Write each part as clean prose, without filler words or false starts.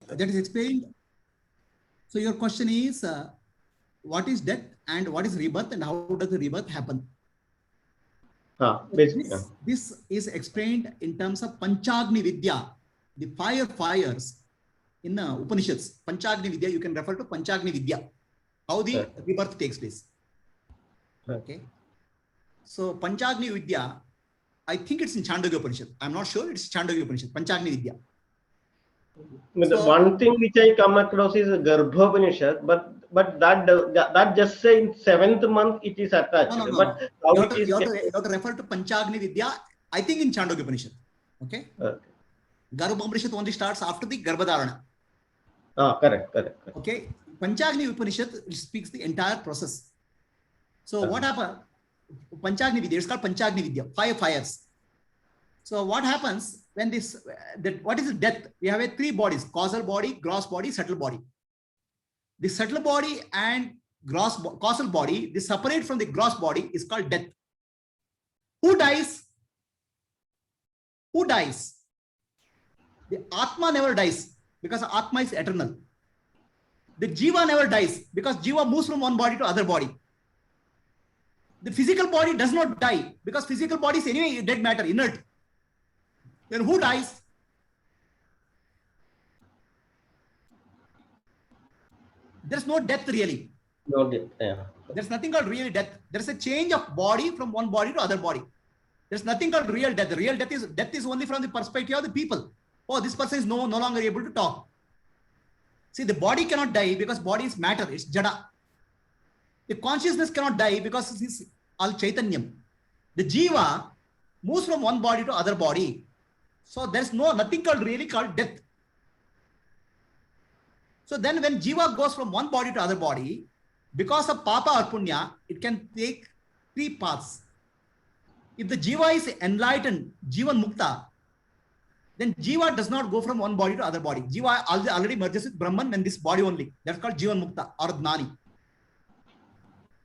That is explained. So your question is, what is death and what is rebirth and how does the rebirth happen? Basically. This is explained in terms of Panchagni Vidya, the fires in Upanishads. Panchagni Vidya, you can refer to Panchagni Vidya, how the rebirth takes place. Okay. So Panchagni Vidya, I think it's in Chandogya Upanishad. I'm not sure, it's Chandogya Upanishad, Panchagni Vidya. So, one thing which I come across is Garbhopanishad, but that just say in 7th month it is attached. No. But how you have to refer to Panchagni Vidya, I think in Chandogya Upanishad. Okay. Garbhopanishad only starts after the Garbhadharana. Correct. Okay. Panchagni Upanishad speaks the entire process. So what happened? Panchagni Vidya, it's called Panchagni Vidya, fires. So what happens when what is death? We have 3 bodies: causal body, gross body, subtle body. The subtle body and causal body, they separate from the gross body, is called death. Who dies? Who dies? The Atma never dies because Atma is eternal. The Jiva never dies because Jiva moves from one body to other body. The physical body does not die because physical body is anyway dead matter, inert. Then who dies? There's no death really. No death. Yeah. There's nothing called real death. There's a change of body from one body to other body. There's nothing called real death. The real death is only from the perspective of the people. Oh, this person is no longer able to talk. See, the body cannot die because body is matter. It's jada. The consciousness cannot die because it is al chaitanyam. The jiva moves from one body to other body. So there's nothing really called death. So then when jiva goes from one body to other body, because of papa or punya, it can take 3 paths. If the jiva is enlightened, jivan mukta, then jiva does not go from one body to other body. Jiva already merges with Brahman and this body only. That's called jivan mukta or adnani.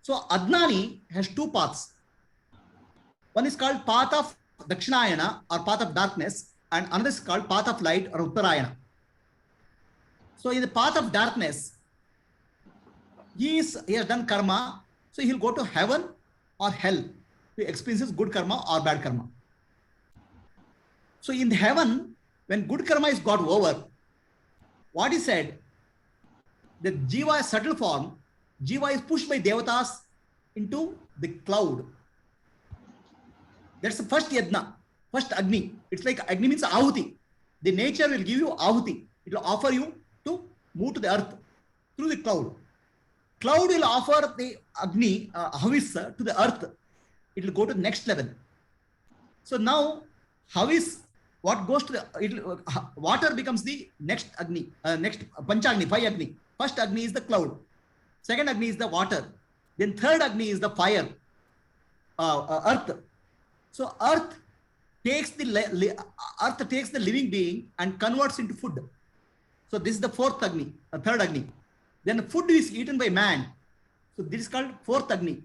So adnani has 2 paths. One is called path of dakshinayana or path of darkness, and another is called path of light or uttarayana. So in the path of darkness, he has done karma, so he'll go to heaven or hell to experience good karma or bad karma. So in the heaven, when good karma is got over, what is said, the jiva is subtle form, jiva is pushed by devatas into the cloud. That's the first yadna, first agni. It's like agni means ahuti. The nature will give you ahuti. It will offer you to move to the earth through the cloud. Cloud will offer the agni, havis to the earth. It will go to the next level. So now havis, what goes to the water becomes the next agni, next panchagni, 5 agni. First agni is the cloud. Second agni is the water. Then third agni is the fire, earth. So earth takes the living being and converts into food. So this is the 4th agni, third agni. Then food is eaten by man. So this is called 4th agni.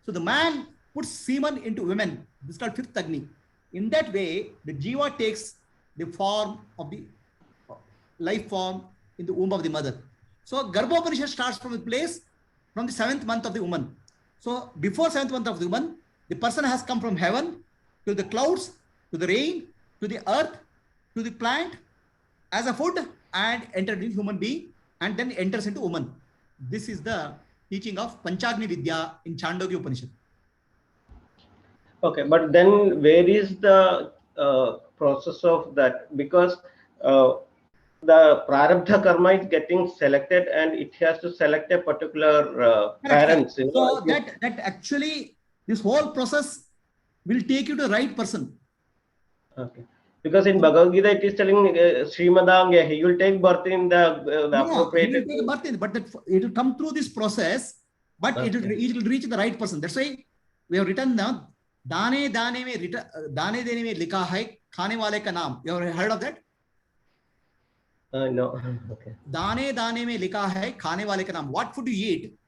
So the man puts semen into women. This is called 5th agni. In that way, the jiva takes the form of the life form in the womb of the mother. So Garbhopanishad starts from the place from the 7th month of the woman. So before 7th month of the woman, the person has come from heaven to the clouds, to the rain, to the earth, to the plant as a food and entered in human being and then enters into woman. This is the teaching of Panchagni Vidya in Chandogya Upanishad. Okay, but then where is the process of that? Because the prarabdha karma is getting selected and it has to select a particular parents. You know, so that actually this whole process will take you to the right person. Okay. Because in Bhagavad Gita it is telling Srimadanga, he will take birth in the appropriate. He will take birth in, but it will come through this process, but it will reach the right person. That's why we have written now, Dane dane mein likha hai, khane wale ka naam. You have heard of that? No. Okay. Dane dane mein likha hai, khane wale ka naam. What food you eat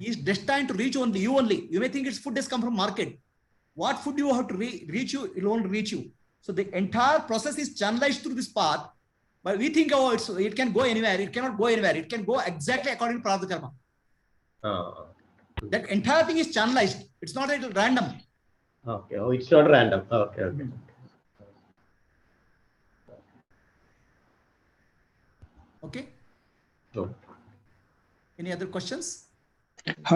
is destined to reach only you only. You may think its food has come from market. What food you have to reach you, it will only reach you. So the entire process is channelized through this path, But we think, oh, it can go anywhere. It cannot go anywhere. It can go exactly according to Prarabdha Karma. That entire thing is channelized. It's not at random. Okay. Oh, it's not random. Okay. Okay. Okay. Good. Any other questions?